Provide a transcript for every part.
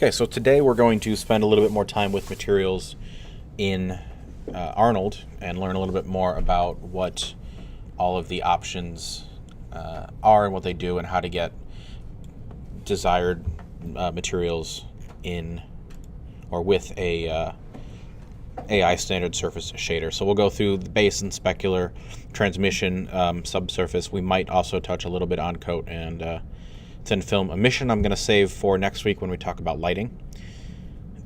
Okay, so today we're going to spend a little bit more time with materials in Arnold and learn a little bit more about what all of the options are and what they do and how to get desired materials in or with a AI standard surface shader. So we'll go through the base and specular, transmission, subsurface. We might also touch a little bit on coat and thin film emission. I'm going to save for next week when we talk about lighting.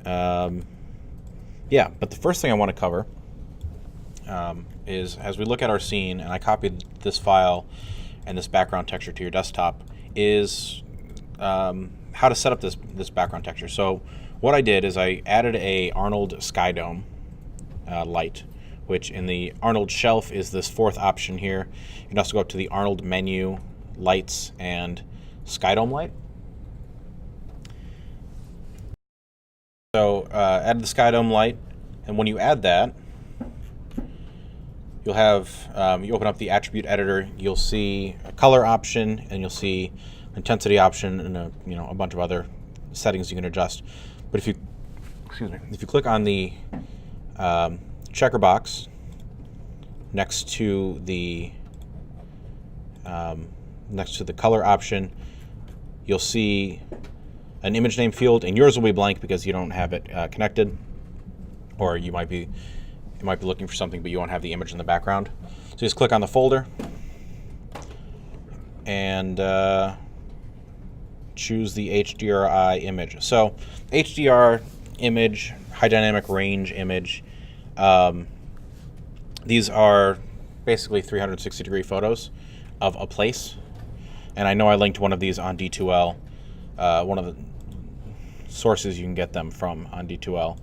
Yeah, but the first thing I want to cover is, as we look at our scene, and I copied this file and this background texture to your desktop, is how to set up this background texture. So what I did is I added a Arnold sky dome light, which in the Arnold shelf is this fourth option here. You can also go up to the Arnold menu, lights, and sky dome light. So add the sky dome light, and when you add that, you'll have, you open up the attribute editor, you'll see a color option, and you'll see intensity option, and a bunch of other settings you can adjust. But if you, if you click on the checker box next to the color option, you'll see an image name field, and yours will be blank because you don't have it connected, or you might be looking for something but you won't have the image in the background. So just click on the folder and choose the HDRI image. So HDR image, high dynamic range image, these are basically 360-degree photos of a place. And I know I linked one of these on D2L, one of the sources you can get them from on D2L,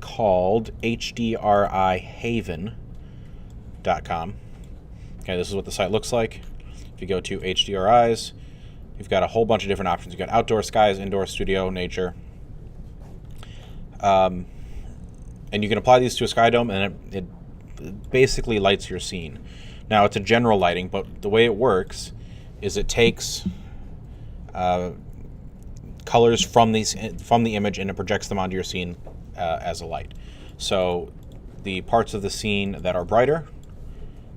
called hdrihaven.com. Okay, this is what the site looks like. If you go to HDRIs, you've got a whole bunch of different options. You've got outdoor, skies, indoor, studio, nature. And you can apply these to a sky dome, and it basically lights your scene. Now, it's a general lighting, but the way it works is it takes colors from the image and it projects them onto your scene as a light. So the parts of the scene that are brighter,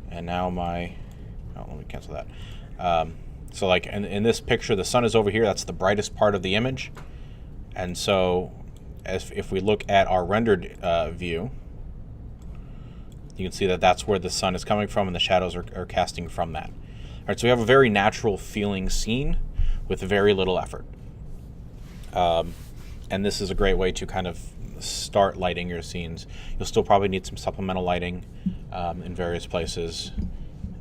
and now let me cancel that. So like in this picture, the sun is over here. That's the brightest part of the image. And so if we look at our rendered view, you can see that that's where the sun is coming from and the shadows are casting from that. All right, so we have a very natural feeling scene with very little effort. And this is a great way to kind of start lighting your scenes. You'll still probably need some supplemental lighting in various places.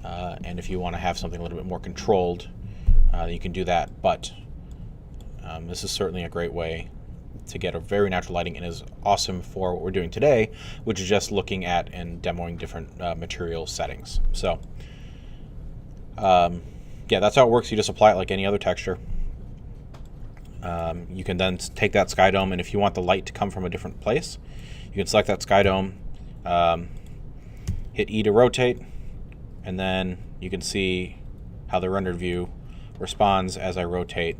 And if you want to have something a little bit more controlled, you can do that. But this is certainly a great way to get a very natural lighting, and is awesome for what we're doing today, which is just looking at and demoing different material settings. So yeah, that's how it works. You just apply it like any other texture. You can then take that sky dome, and if you want the light to come from a different place, you can select that sky dome, hit E to rotate, and then you can see how the rendered view responds as I rotate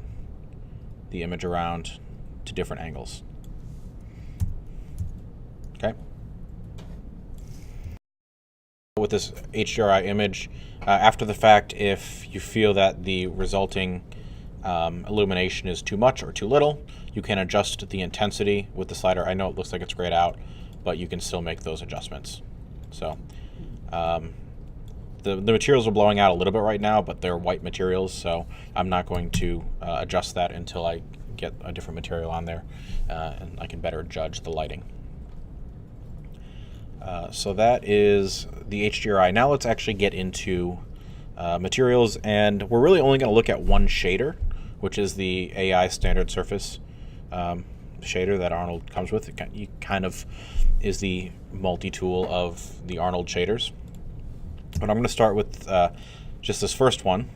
the image around to different angles. Okay. With this HDRI image, after the fact, if you feel that the resulting illumination is too much or too little, you can adjust the intensity with the slider. I know it looks like it's grayed out, but you can still make those adjustments. So the materials are blowing out a little bit right now, but they're white materials, so I'm not going to adjust that until I get a different material on there and I can better judge the lighting. So that is the HDRI. Now let's actually get into materials, and we're really only going to look at one shader, which is the AI standard surface shader that Arnold comes with. It kind of is the multi-tool of the Arnold shaders. But I'm going to start with just this first one.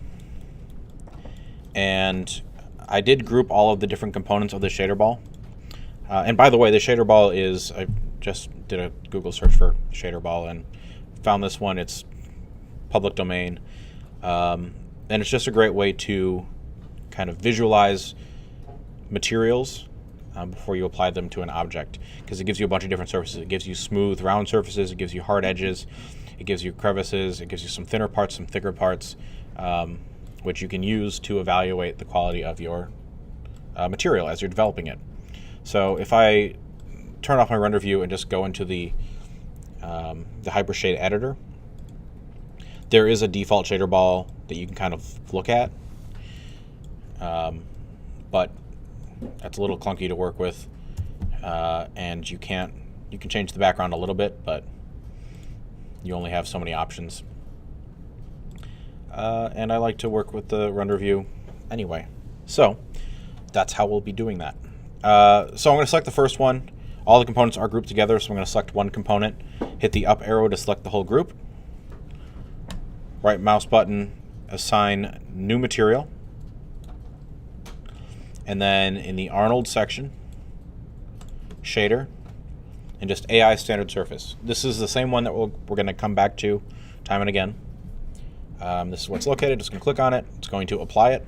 And I did group all of the different components of the shader ball. And by the way, the shader ball is, I just did a Google search for shader ball and found this one. It's public domain. And it's just a great way to kind of visualize materials before you apply them to an object, because it gives you a bunch of different surfaces. It gives you smooth, round surfaces. It gives you hard edges. It gives you crevices. It gives you some thinner parts, some thicker parts, which you can use to evaluate the quality of your material as you're developing it. So if I turn off my render view and just go into the Hypershade Editor, there is a default shader ball that you can kind of look at, but that's a little clunky to work with, and you can change the background a little bit, but you only have so many options. And I like to work with the render view anyway, so that's how we'll be doing that. So I'm going to select the first one. All the components are grouped together, so I'm going to select one component, hit the up arrow to select the whole group, right mouse button, assign new material, and then in the Arnold section, shader, and just AI standard surface. This is the same one that we're going to come back to time and again. This is where it's located. Just going to click on it. It's going to apply it.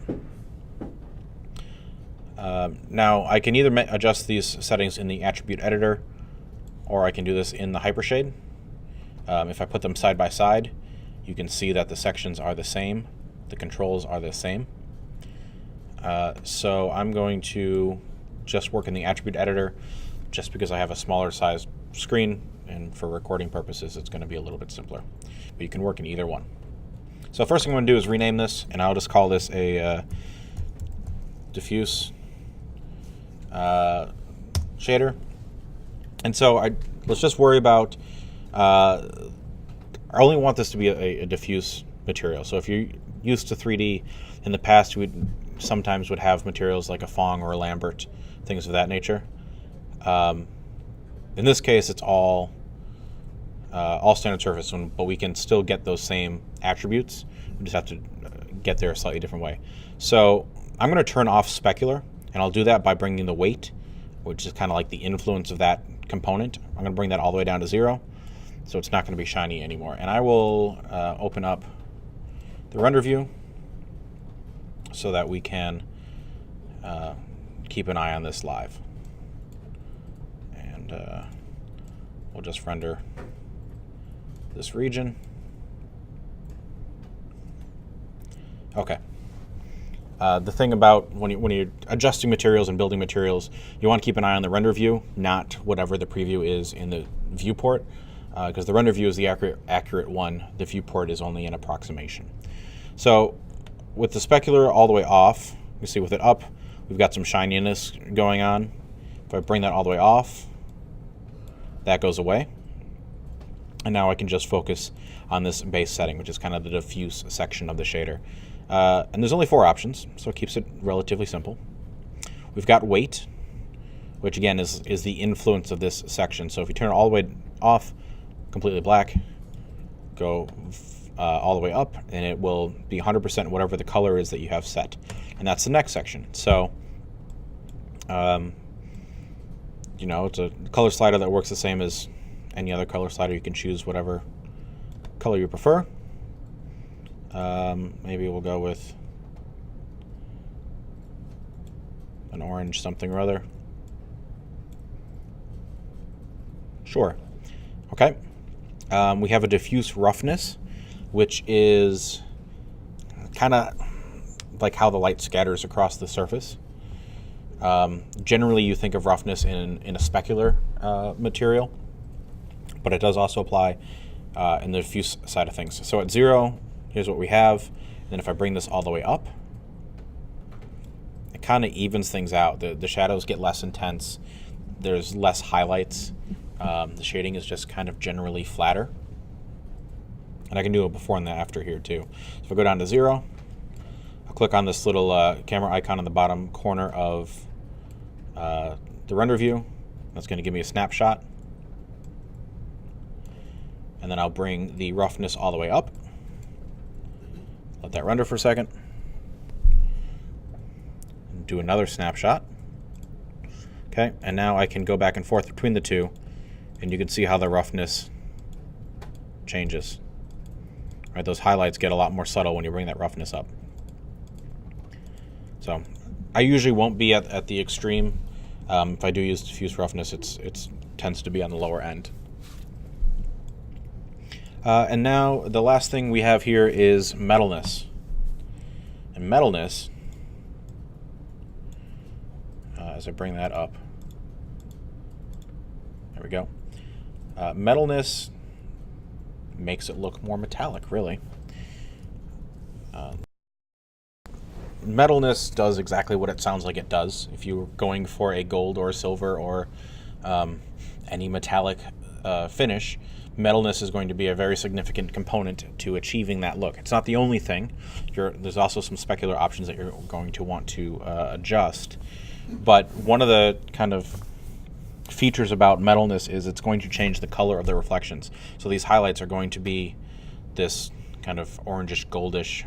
Now I can either adjust these settings in the attribute editor, or I can do this in the Hypershade. If I put them side by side, you can see that the sections are the same, the controls are the same. So I'm going to just work in the attribute editor, just because I have a smaller size screen, and for recording purposes it's going to be a little bit simpler. But you can work in either one. So first thing I'm going to do is rename this, and I'll just call this a diffuse shader. And so let's just worry about, I only want this to be a diffuse material. So if you're used to 3D, in the past you sometimes would have materials like a Phong or a Lambert, things of that nature. In this case, it's all standard surface, but we can still get those same attributes. We just have to get there a slightly different way. So I'm going to turn off Specular, and I'll do that by bringing the weight, which is kind of like the influence of that component. I'm going to bring that all the way down to 0, so it's not going to be shiny anymore. And I will open up the render view so that we can keep an eye on this live. And we'll just render this region. Okay. The thing about when you're adjusting materials and building materials, you want to keep an eye on the render view, not whatever the preview is in the viewport, because the render view is the accurate one. The viewport is only an approximation. So with the specular all the way off, you see with it up, we've got some shininess going on. If I bring that all the way off, that goes away. And now I can just focus on this base setting, which is kind of the diffuse section of the shader. And there's only 4 options, so it keeps it relatively simple. We've got weight, which again is the influence of this section. So if you turn it all the way off, completely black, go all the way up, and it will be 100% whatever the color is that you have set. And that's the next section. So, you know, it's a color slider that works the same as any other color slider. You can choose whatever color you prefer. Maybe we'll go with an orange something or other. Sure. Okay. We have a diffuse roughness, which is kind of like how the light scatters across the surface. Generally, you think of roughness in a specular material, but it does also apply in the diffuse side of things. So at 0, here's what we have. And then if I bring this all the way up, it kind of evens things out. The shadows get less intense. There's less highlights. The shading is just kind of generally flatter. And I can do it before and after here too. So if I go down to 0, I'll click on this little camera icon in the bottom corner of the render view. That's going to give me a snapshot. And then I'll bring the roughness all the way up. Let that render for a second. And do another snapshot. Okay, and now I can go back and forth between the two, and you can see how the roughness changes. Right, those highlights get a lot more subtle when you bring that roughness up. So I usually won't be at the extreme If I do use diffuse roughness, it tends to be on the lower end. And now the last thing we have here is metalness. And metalness, as I bring that up, there we go. Metalness makes it look more metallic, really. Metalness does exactly what it sounds like it does. If you're going for a gold or a silver or any metallic finish, metalness is going to be a very significant component to achieving that look. It's not the only thing. There's also some specular options that you're going to want to adjust. But one of the kind of features about metalness is it's going to change the color of the reflections. So these highlights are going to be this kind of orangish, goldish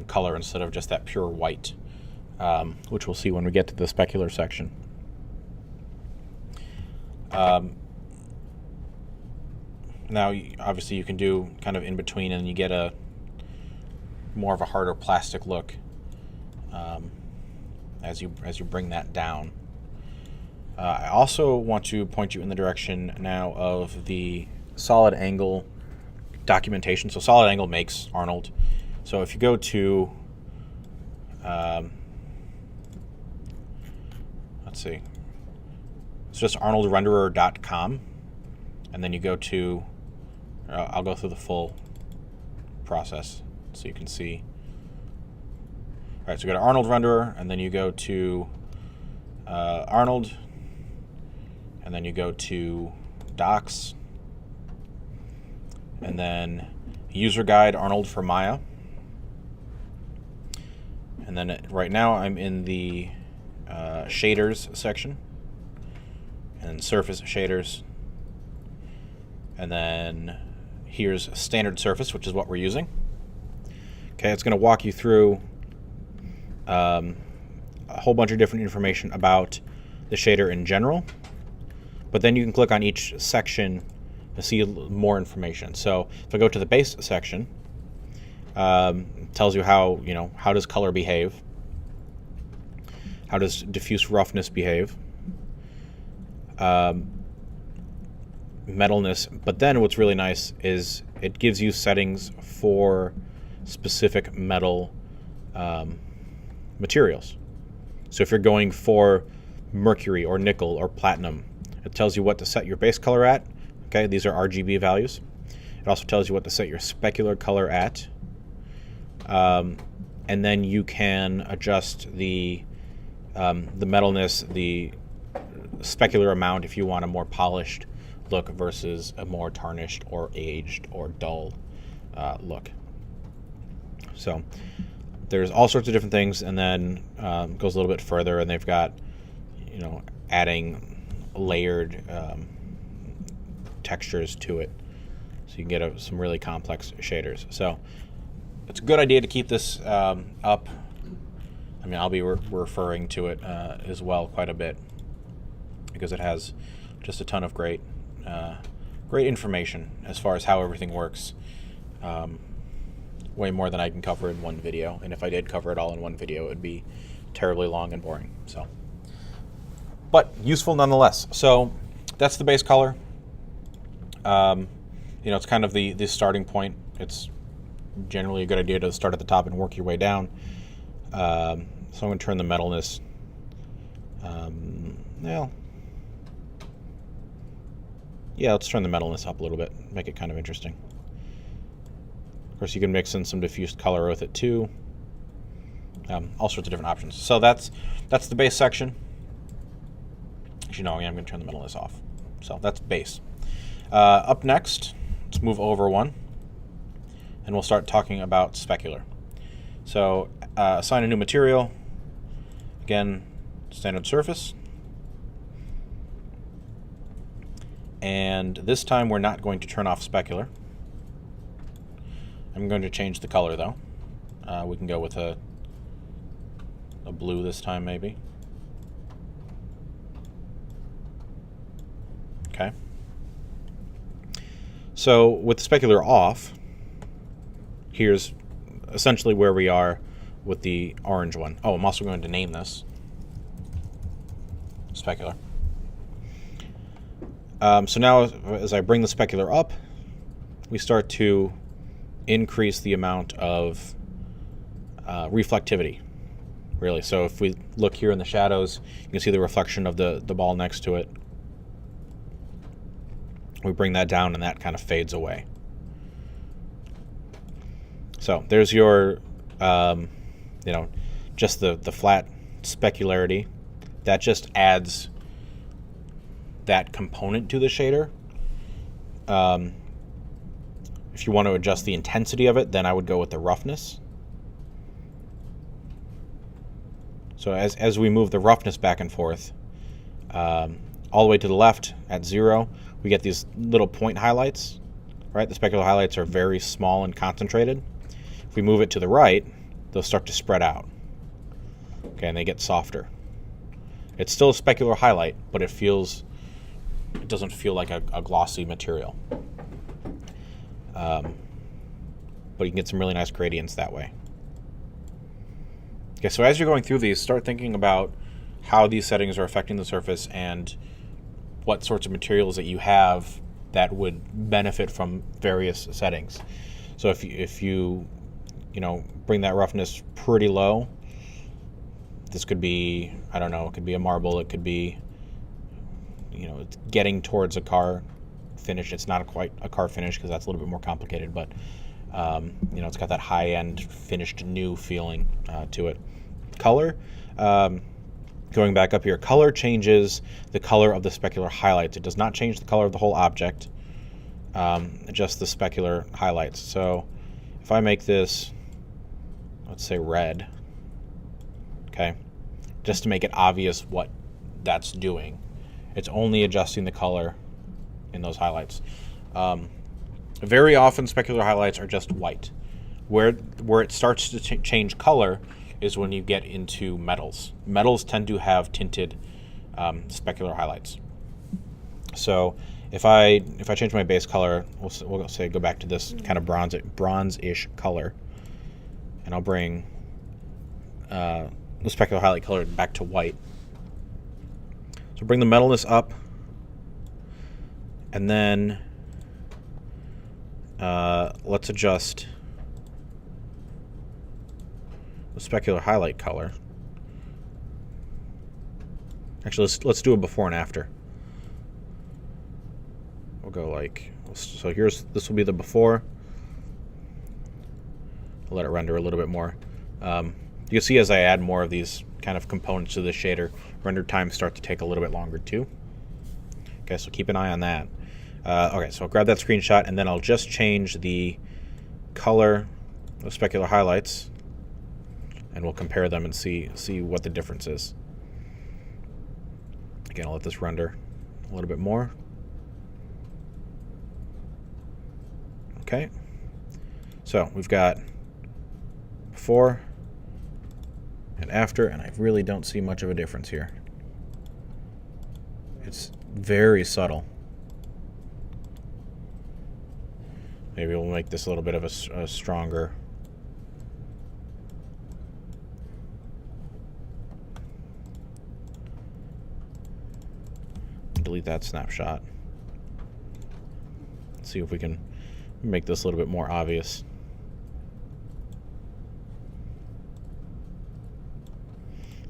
color instead of just that pure white, which we'll see when we get to the specular section. Now, obviously, you can do kind of in between, and you get a more of a harder plastic look as you bring that down. I also want to point you in the direction now of the solid angle documentation. So solid angle makes Arnold. So if you go to, let's see, it's just arnoldrenderer.com, and then you go to, I'll go through the full process so you can see. All right, so go to Arnold Renderer, and then you go to Arnold, and then you go to Docs, and then User Guide Arnold for Maya. And then right now I'm in the shaders section, and surface shaders, and then here's standard surface, which is what we're using. Okay, it's going to walk you through a whole bunch of different information about the shader in general, but then you can click on each section to see more information. So if I go to the base section, it tells you how does color behave, how does diffuse roughness behave, metalness, but then what's really nice is it gives you settings for specific metal materials. So if you're going for mercury or nickel or platinum, it tells you what to set your base color at. Okay, these are RGB values. It also tells you what to set your specular color at. And then you can adjust the metalness, the specular amount if you want a more polished look versus a more tarnished or aged or dull look. So there's all sorts of different things, and then goes a little bit further, and they've got adding layered textures to it, so you can get some really complex shaders. So it's a good idea to keep this up. I mean, I'll be referring to it as well quite a bit, because it has just a ton of great information as far as how everything works. Way more than I can cover in one video, and if I did cover it all in one video, it would be terribly long and boring. So, but useful nonetheless. So that's the base color. It's kind of the starting point. It's generally a good idea to start at the top and work your way down. So I'm going to turn the metalness. Let's turn the metalness up a little bit, make it kind of interesting. Of course, you can mix in some diffused color with it too. All sorts of different options. So that's the base section. Actually, no, I'm going to turn the metalness off. So that's base. Up next, let's move over one, and we'll start talking about specular. So assign a new material. Again, standard surface. And this time we're not going to turn off specular. I'm going to change the color though. We can go with a blue this time maybe. Okay. So with the specular off, here's essentially where we are with the orange one. Oh, I'm also going to name this. specular. So now, as I bring the specular up, we start to increase the amount of reflectivity, really. So if we look here in the shadows, you can see the reflection of the ball next to it. We bring that down, and that kind of fades away. So there's your, just the flat specularity. That just adds that component to the shader. If you want to adjust the intensity of it, then I would go with the roughness. So as we move the roughness back and forth, all the way to the left at 0, we get these little point highlights, right? The specular highlights are very small and concentrated. If we move it to the right, they'll start to spread out. Okay, and they get softer. It's still a specular highlight, but it doesn't feel like a glossy material. But you can get some really nice gradients that way. Okay, so as you're going through these, start thinking about how these settings are affecting the surface and what sorts of materials that you have that would benefit from various settings. So if you bring that roughness pretty low, this could be, I don't know, it could be a marble, it could be, it's getting towards a car finish. It's not quite a car finish because that's a little bit more complicated, but it's got that high-end finished new feeling to it. Color, going back up here, color changes the color of the specular highlights. It does not change the color of the whole object, just the specular highlights. So if I make this, let's say red, okay, just to make it obvious what that's doing, it's only adjusting the color in those highlights. Very often specular highlights are just white. Where it starts to change color is when you get into metals. Metals tend to have tinted specular highlights. So if I change my base color, we'll say go back to this kind of bronze-ish color, and I'll bring the specular highlight color back to white. So bring the metalness up, and then let's adjust the specular highlight color. Actually, let's do a before and after. We'll go so this will be the before. I'll let it render a little bit more. You can see as I add more of these kind of components to the shader, render times start to take a little bit longer too. Okay, so keep an eye on that. Okay, so I'll grab that screenshot, and then I'll just change the color of specular highlights, and we'll compare them and see what the difference is. Again, I'll let this render a little bit more. Okay, so we've got before and after, and I really don't see much of a difference here. It's very subtle. Maybe we'll make this a little bit of a stronger. Delete that snapshot. Let's see if we can make this a little bit more obvious.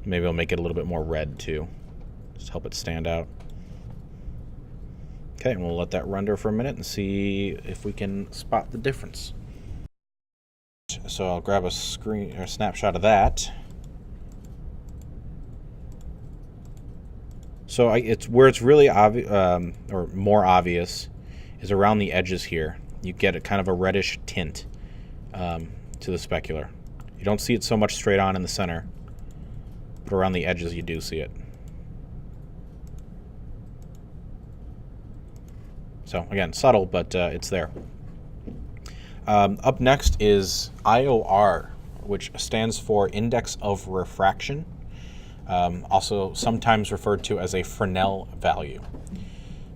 Maybe I'll make it a little bit more red too, just help it stand out. Okay, and we'll let that render for a minute and see if we can spot the difference. So I'll grab a snapshot of that. So it's where it's really obvious, or more obvious, is around the edges here. You get a kind of a reddish tint to the specular. You don't see it so much straight on in the center, but around the edges you do see it. So again, subtle, but it's there. Up next is IOR, which stands for Index of Refraction, also sometimes referred to as a Fresnel value.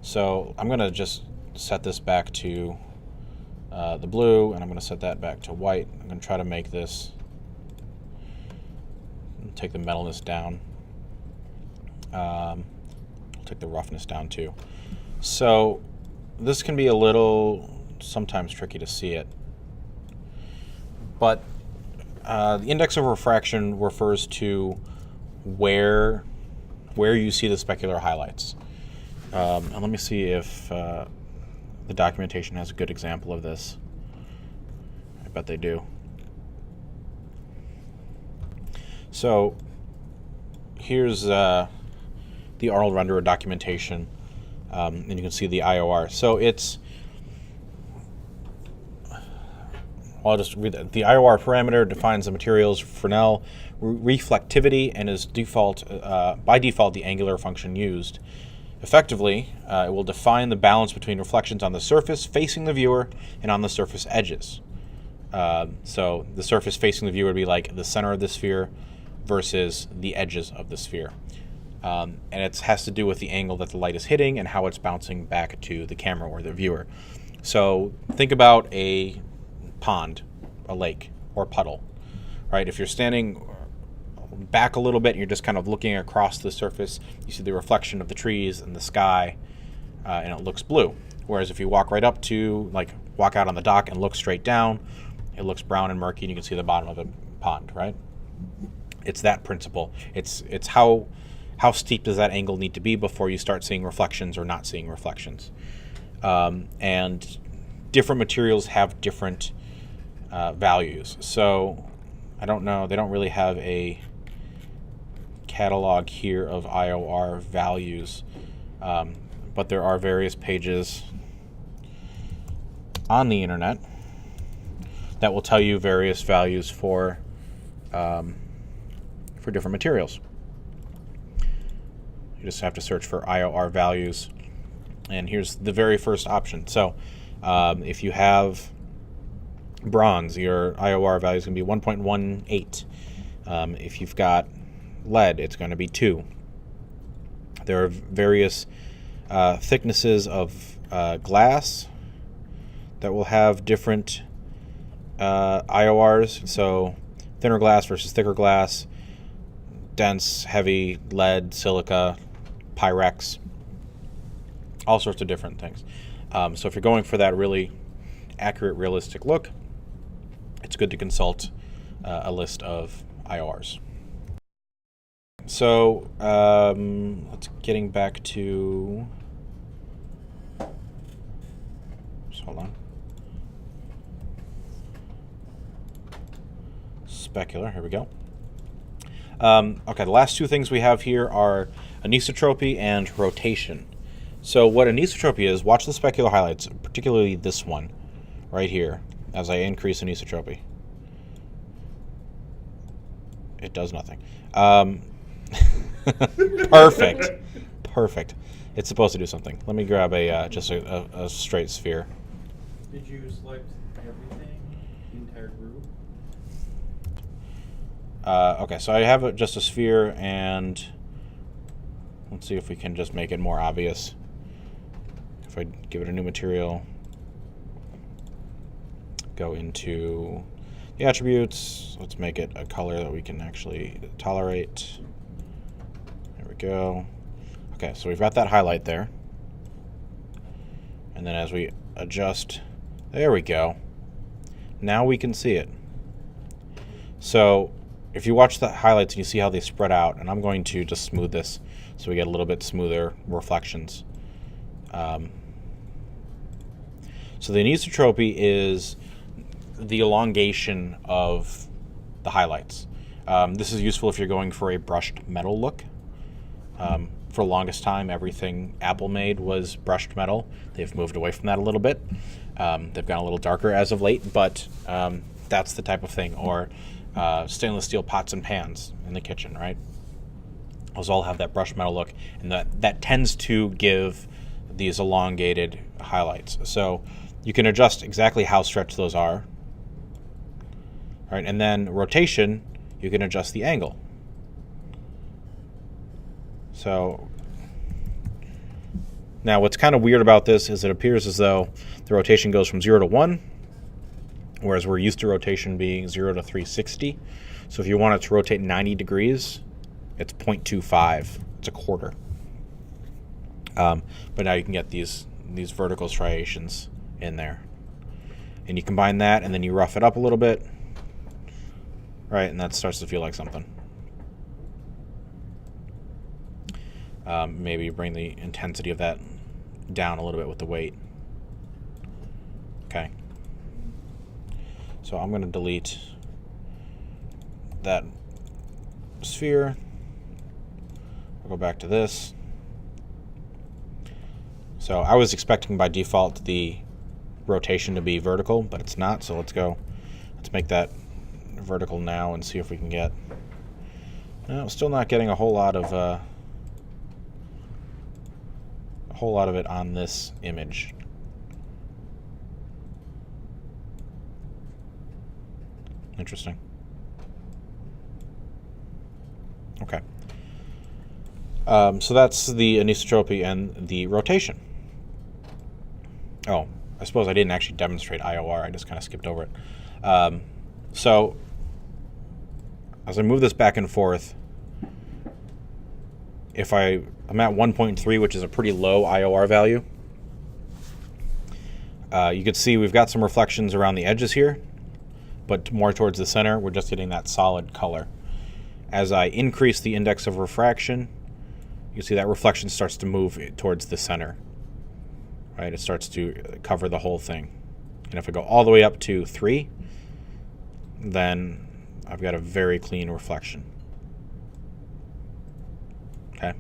So I'm going to just set this back to the blue, and I'm going to set that back to white. I'm going to try to make this, take the metalness down. take the roughness down too. So this can be a little sometimes tricky to see it. But the index of refraction refers to where you see the specular highlights. And let me see if the documentation has a good example of this. I bet they do. So here's the Arnold renderer documentation, and you can see the IOR. So it's, well, I'll just read that. The IOR parameter defines the material's Fresnel reflectivity and is by default the angular function used. Effectively, it will define the balance between reflections on the surface facing the viewer and on the surface edges. So the surface facing the viewer would be like the center of the sphere versus the edges of the sphere. And it has to do with the angle that the light is hitting and how it's bouncing back to the camera or the viewer. So think about a pond, a lake, or a puddle, right? If you're standing back a little bit and you're just kind of looking across the surface, you see the reflection of the trees and the sky, and it looks blue. Whereas if you walk right up to, like, walk out on the dock and look straight down, it looks brown and murky and you can see the bottom of the pond, right? It's that principle. It's how steep does that angle need to be before you start seeing reflections or not seeing reflections. And different materials have different values. So I don't know, they don't really have a catalog here of IOR values, but there are various pages on the internet that will tell you various values for different materials. You just have to search for IOR values, and here's the very first option. So if you have bronze, your IOR value is going to be 1.18. If you've got lead, it's going to be 2. There are various thicknesses of glass that will have different IORs. So thinner glass versus thicker glass, dense, heavy, lead, silica, Pyrex, all sorts of different things. So if you're going for that really accurate, realistic look, it's good to consult a list of IORs. So let's getting back to, just hold on. Specular, here we go. Okay, the last two things we have here are anisotropy and rotation. So what anisotropy is, watch the specular highlights, particularly this one right here, as I increase anisotropy. It does nothing. Perfect. Perfect. It's supposed to do something. Let me grab just a straight sphere. Did you select everything, the entire group? Okay, so I have just a sphere, and let's see if we can just make it more obvious. If I give it a new material, go into the attributes, let's make it a color that we can actually tolerate. There we go. Okay, so we've got that highlight there. And then as we adjust, there we go. Now we can see it. So if you watch the highlights and you see how they spread out, and I'm going to just smooth this so we get a little bit smoother reflections. So the anisotropy is the elongation of the highlights. This is useful if you're going for a brushed metal look. For the longest time, everything Apple made was brushed metal. They've moved away from that a little bit. They've gotten a little darker as of late, but that's the type of thing. Or stainless steel pots and pans in the kitchen, right? Those all have that brushed metal look, and that tends to give these elongated highlights. So you can adjust exactly how stretched those are. All right, and then rotation, you can adjust the angle. So now what's kind of weird about this is it appears as though the rotation goes from 0 to 1, whereas we're used to rotation being 0 to 360. So if you want it to rotate 90 degrees, it's 0.25. It's a quarter. But now you can get these vertical striations in there. And you combine that, and then you rough it up a little bit, right? And that starts to feel like something. Maybe you bring the intensity of that down a little bit with the weight. Okay. So I'm going to delete that sphere. I'll go back to this. So I was expecting by default the rotation to be vertical, but it's not. So let's make that vertical now and see if we can get. No, still not getting a whole lot of it on this image. Interesting. Okay. So that's the anisotropy and the rotation. Oh, I suppose I didn't actually demonstrate IOR. I just kind of skipped over it. So as I move this back and forth, if I'm at 1.3, which is a pretty low IOR value, you can see we've got some reflections around the edges here, but more towards the center, we're just getting that solid color. As I increase the index of refraction, you see that reflection starts to move towards the center. Right? It starts to cover the whole thing. And if I go all the way up to 3, then I've got a very clean reflection. Okay.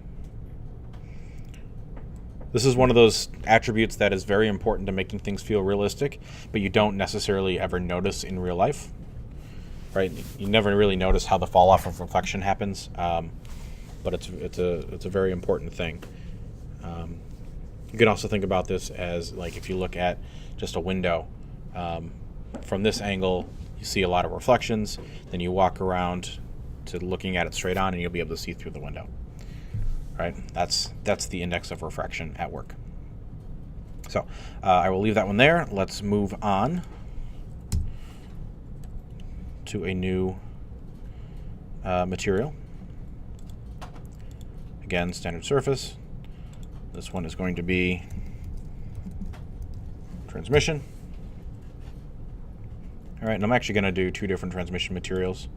This is one of those attributes that is very important to making things feel realistic, but you don't necessarily ever notice in real life. Right? You never really notice how the fall off of reflection happens, but it's a very important thing. You can also think about this as, like, if you look at just a window, from this angle, you see a lot of reflections. Then you walk around to looking at it straight on, and you'll be able to see through the window. Right? That's the index of refraction at work. So I will leave that one there. Let's move on to a new material. Again, standard surface. This one is going to be transmission. All right, and I'm actually going to do 2 different transmission materials.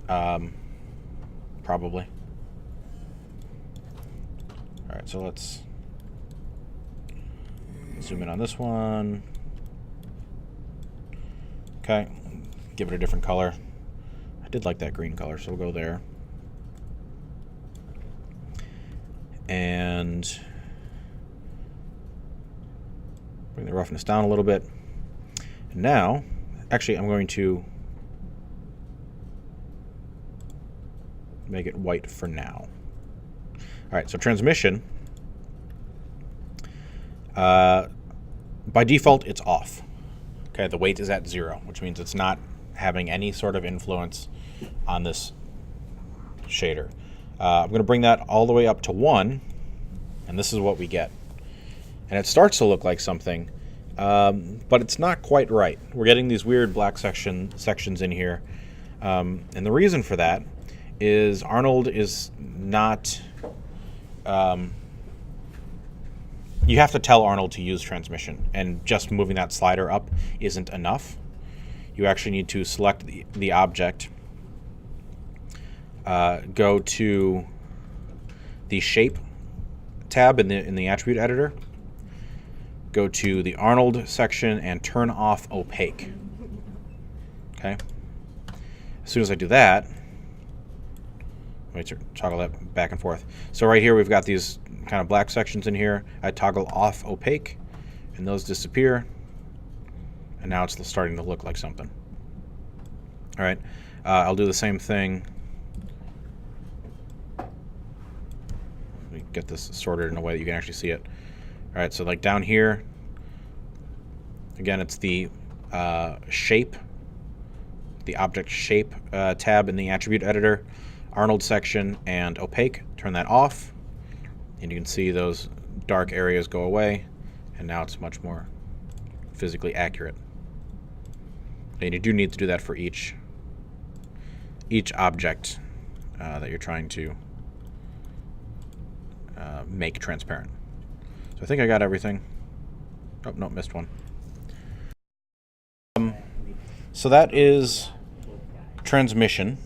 Probably. All right, so let's zoom in on this one. Okay, give it a different color. I did like that green color, so we'll go there. And bring the roughness down a little bit. And now, actually, I'm going to make it white for now. All right, so transmission, by default, it's off. Okay, the weight is at 0, which means it's not having any sort of influence on this shader. I'm going to bring that all the way up to 1, and this is what we get. And it starts to look like something, but it's not quite right. We're getting these weird black sections in here. And the reason for that is Arnold is not... you have to tell Arnold to use transmission, and just moving that slider up isn't enough. You actually need to select the object, go to the shape tab in the attribute editor, go to the Arnold section and turn off opaque. Okay. As soon as I do that, let me toggle that back and forth. So right here we've got these kind of black sections in here. I toggle off opaque, and those disappear, and now it's starting to look like something. All right, I'll do the same thing. Let me get this sorted in a way that you can actually see it. All right, so like down here, again, it's the shape, the object shape tab in the attribute editor, Arnold section, and opaque. Turn that off, and you can see those dark areas go away, and now it's much more physically accurate. And you do need to do that for each object that you're trying to make transparent. So I think I got everything. Oh, no, missed one. So that is transmission.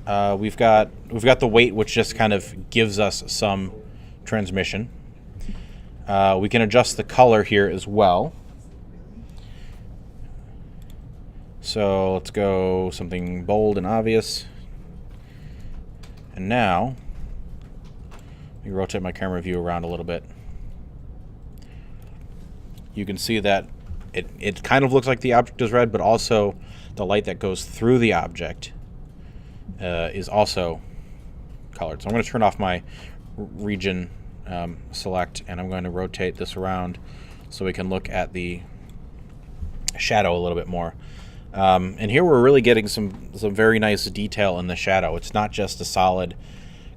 We've got the weight, which just kind of gives us some transmission. We can adjust the color here as well. So let's go something bold and obvious. And now, let me rotate my camera view around a little bit. You can see that it kind of looks like the object is red, but also the light that goes through the object is also colored. So I'm going to turn off my region select, and I'm going to rotate this around so we can look at the shadow a little bit more. And here we're really getting some very nice detail in the shadow. It's not just a solid,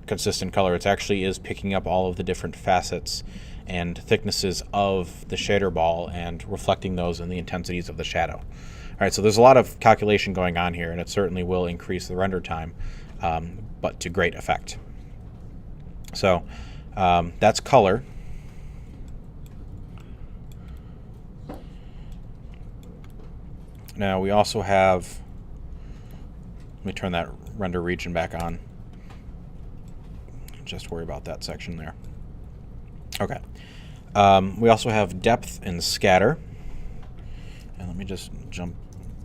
consistent color. It actually is picking up all of the different facets and thicknesses of the shader ball and reflecting those in the intensities of the shadow. All right, so there's a lot of calculation going on here, and it certainly will increase the render time, but to great effect. So that's color. Now we also have, let me turn that render region back on. Just worry about that section there. Okay. We also have depth and scatter. And let me just jump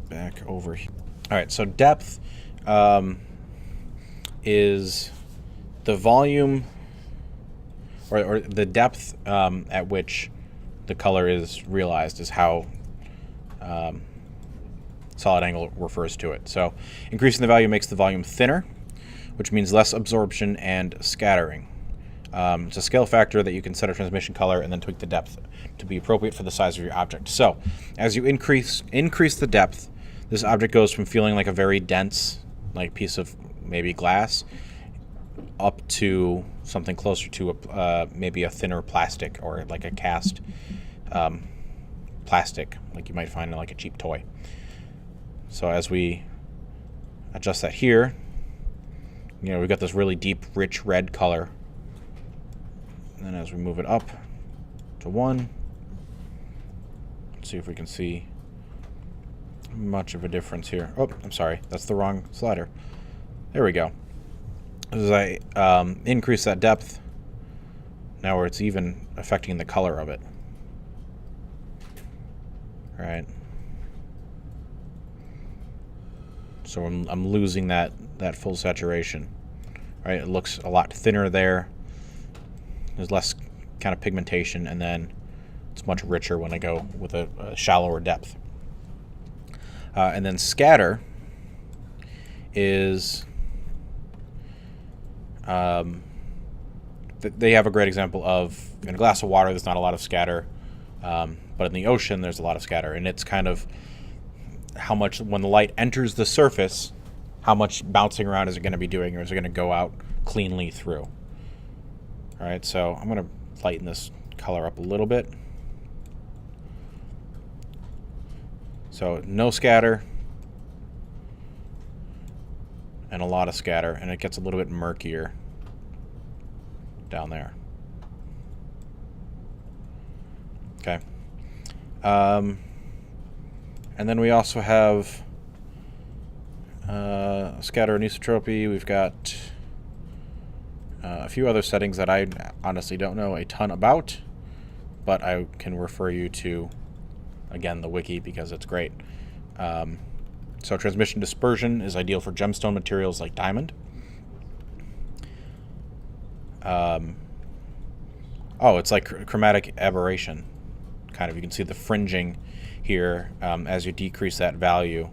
back over here. All right, so depth is the volume or the depth at which the color is realized is how solid angle refers to it. So increasing the value makes the volume thinner, which means less absorption and scattering. It's a scale factor that you can set a transmission color and then tweak the depth to be appropriate for the size of your object. So as you increase the depth, this object goes from feeling like a very dense, like piece of maybe glass, up to something closer to maybe a thinner plastic or like a cast plastic, like you might find in like a cheap toy. So as we adjust that here, you know, we've got this really deep, rich red color. And then as we move it up to 1, let's see if we can see much of a difference here. Oh, I'm sorry, that's the wrong slider. There we go. As I increase that depth, now where it's even affecting the color of it. All right. So I'm losing that full saturation. All right, it looks a lot thinner there. There's less kind of pigmentation, and then it's much richer when I go with a shallower depth. And then scatter is, they have a great example of, in a glass of water, there's not a lot of scatter, but in the ocean, there's a lot of scatter. And it's kind of how much, when the light enters the surface, how much bouncing around is it going to be doing, or is it going to go out cleanly through? All right, so I'm going to lighten this color up a little bit. So no scatter and a lot of scatter, and it gets a little bit murkier down there. Okay. And then we also have scatter anisotropy. We've got a few other settings that I honestly don't know a ton about, but I can refer you to, again, the wiki because it's great. So transmission dispersion is ideal for gemstone materials like diamond. Oh, it's like chromatic aberration, kind of. You can see the fringing here as you decrease that value.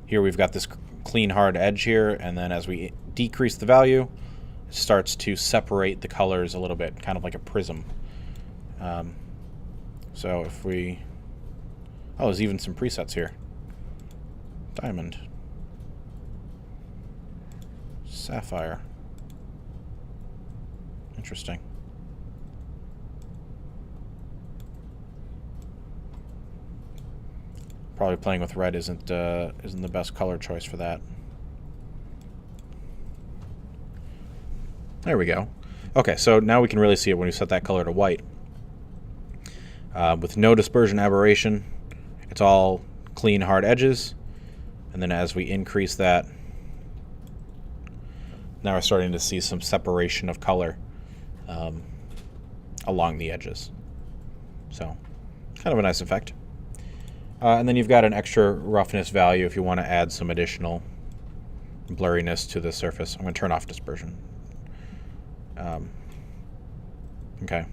Here we've got this clean, hard edge here, and then as we decrease the value, it starts to separate the colors a little bit, kind of like a prism. So if we... Oh, there's even some presets here. Diamond. Sapphire. Interesting. Probably playing with red isn't the best color choice for that. There we go. Okay, so now we can really see it when we set that color to white. With no dispersion aberration, it's all clean, hard edges. And then as we increase that, now we're starting to see some separation of color along the edges. So, kind of a nice effect. And then you've got an extra roughness value if you want to add some additional blurriness to the surface. I'm going to turn off dispersion. Okay.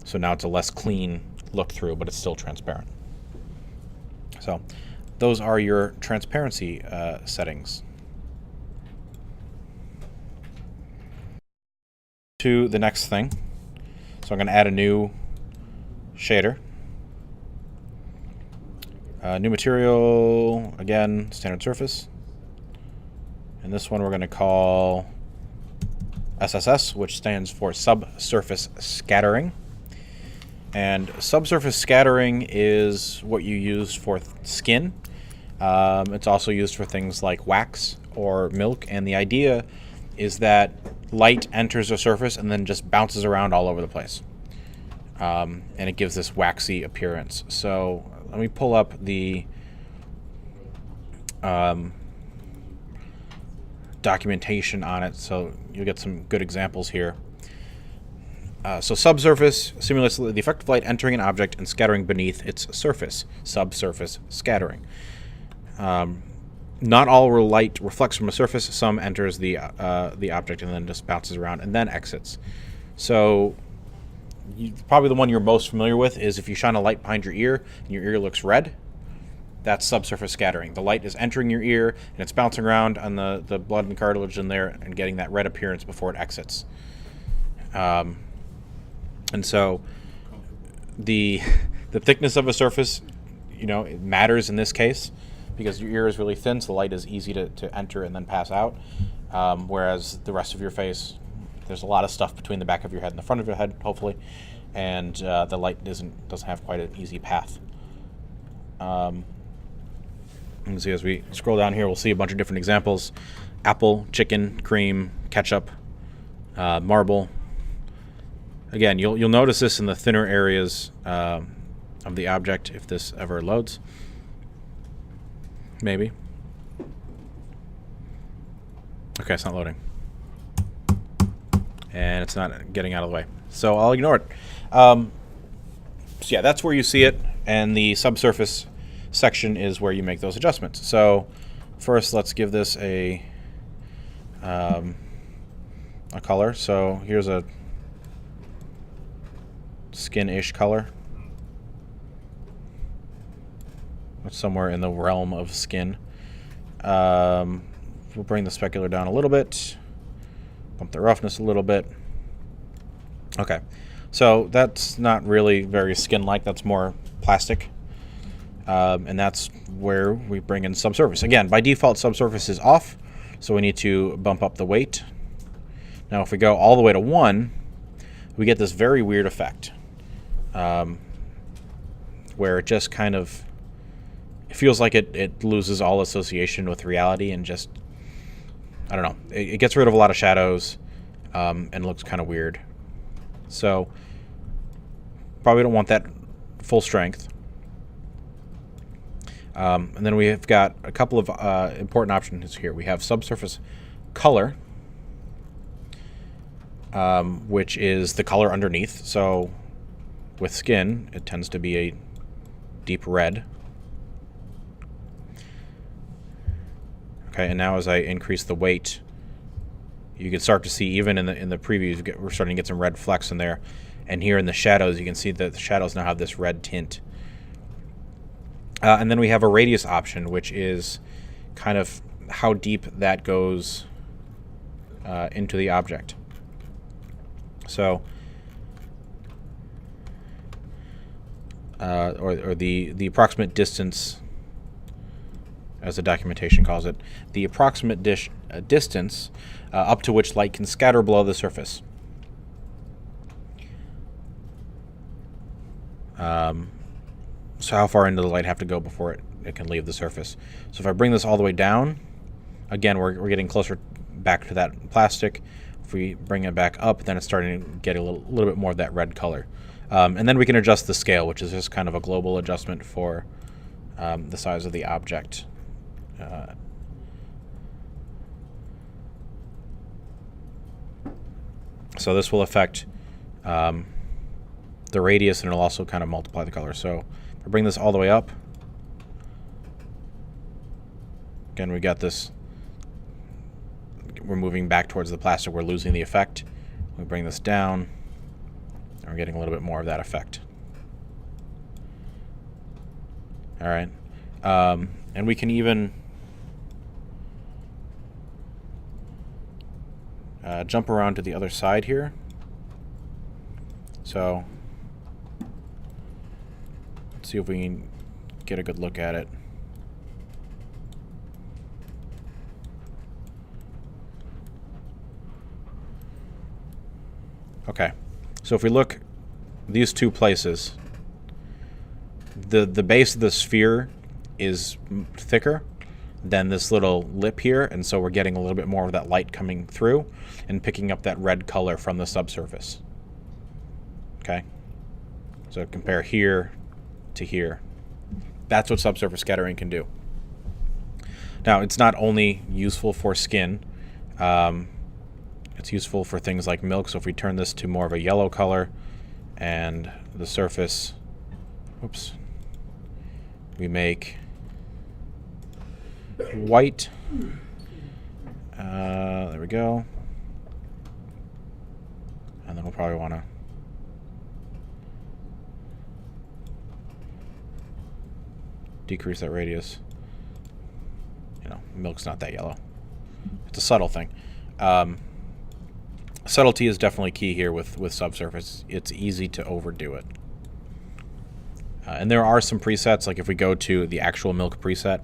So now it's a less clean look through, but it's still transparent. So those are your transparency settings. To the next thing. So I'm going to add a new shader. New material, again, standard surface. And this one we're going to call SSS, which stands for Subsurface Scattering. And subsurface scattering is what you use for skin. It's also used for things like wax or milk. And the idea is that light enters a surface and then just bounces around all over the place. And it gives this waxy appearance. So let me pull up the documentation on it so you'll get some good examples here. So subsurface simulates the effect of light entering an object and scattering beneath its surface. Subsurface scattering. Not all light reflects from a surface. Some enters the object and then just bounces around and then exits. So probably the one you're most familiar with is if you shine a light behind your ear and your ear looks red. That's subsurface scattering. The light is entering your ear and it's bouncing around on the blood and cartilage in there and getting that red appearance before it exits. And so the thickness of a surface, it matters in this case because your ear is really thin, so the light is easy to enter and then pass out. Whereas the rest of your face, there's a lot of stuff between the back of your head and the front of your head, hopefully, and the light doesn't have quite an easy path. You can see as we scroll down here, we'll see a bunch of different examples: apple, chicken, cream, ketchup, marble. Again, you'll notice this in the thinner areas of the object if this ever loads. Maybe. Okay, it's not loading. And it's not getting out of the way. So I'll ignore it. So yeah, that's where you see it. And the subsurface section is where you make those adjustments. So first, let's give this a color. So here's a skin-ish color. It's somewhere in the realm of skin. We'll bring the specular down a little bit. Bump the roughness a little bit. Okay. So that's not really very skin-like. That's more plastic. And that's where we bring in subsurface. Again, by default, subsurface is off. So we need to bump up the weight. Now, if we go all the way to 1, we get this very weird effect. Where it just kind of feels like it loses all association with reality and just, I don't know, it gets rid of a lot of shadows and looks kind of weird. So probably don't want that full strength. And then we've got a couple of important options here. We have Subsurface Color, which is the color underneath. So with skin, it tends to be a deep red. Okay, and now as I increase the weight, you can start to see even in the previews, we're starting to get some red flecks in there. And here in the shadows, you can see that the shadows now have this red tint. And then we have a radius option, which is kind of how deep that goes into the object. So, or the approximate distance, as the documentation calls it, the approximate distance up to which light can scatter below the surface. So how far into the light have to go before it can leave the surface. So if I bring this all the way down, again, we're getting closer back to that plastic. If we bring it back up, then it's starting to get a little bit more of that red color. And then we can adjust the scale, which is just kind of a global adjustment for the size of the object. So this will affect the radius, and it'll also kind of multiply the color. So if I bring this all the way up, again, we got this. We're moving back towards the plastic. We're losing the effect. We bring this down, and we're getting a little bit more of that effect. All right. And we can even jump around to the other side here. So let's see if we can get a good look at it. Okay, so if we look these two places, the base of the sphere is thicker than this little lip here, and so we're getting a little bit more of that light coming through and picking up that red color from the subsurface. Okay, so compare here to here. That's what subsurface scattering can do. Now, it's not only useful for skin. It's useful for things like milk. So if we turn this to more of a yellow color and the surface, whoops, we make white. There we go. And then we'll probably want to decrease that radius. You know, milk's not that yellow. It's a subtle thing. Subtlety is definitely key here with subsurface. It's easy to overdo it. And there are some presets, like if we go to the actual milk preset,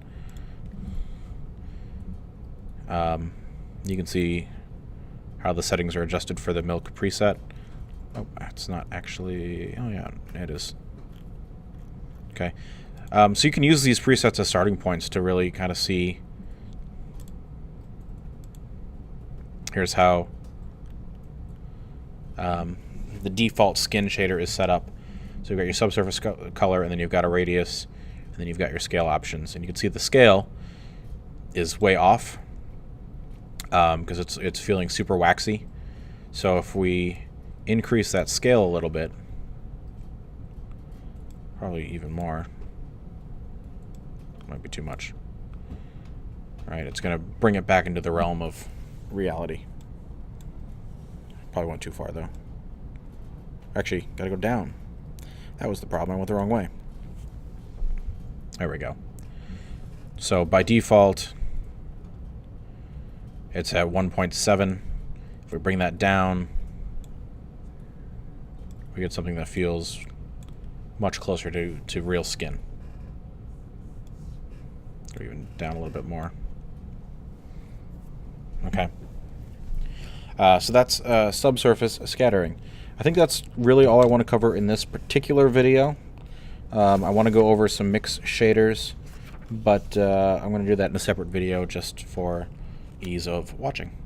you can see how the settings are adjusted for the milk preset. Oh, it's not actually, oh yeah, it is. Okay. So you can use these presets as starting points to really kind of see. Here's how the default skin shader is set up. So you've got your subsurface color, and then you've got a radius, and then you've got your scale options. And you can see the scale is way off because it's feeling super waxy. So if we increase that scale a little bit, probably even more, might be too much. All right, it's going to bring it back into the realm of reality. Probably went too far, though. Actually, got to go down. That was the problem. I went the wrong way. There we go. So by default, it's at 1.7. If we bring that down, we get something that feels much closer to real skin. Or even down a little bit more. Okay. So that's subsurface scattering. I think that's really all I want to cover in this particular video. I want to go over some mix shaders, but I'm going to do that in a separate video just for ease of watching.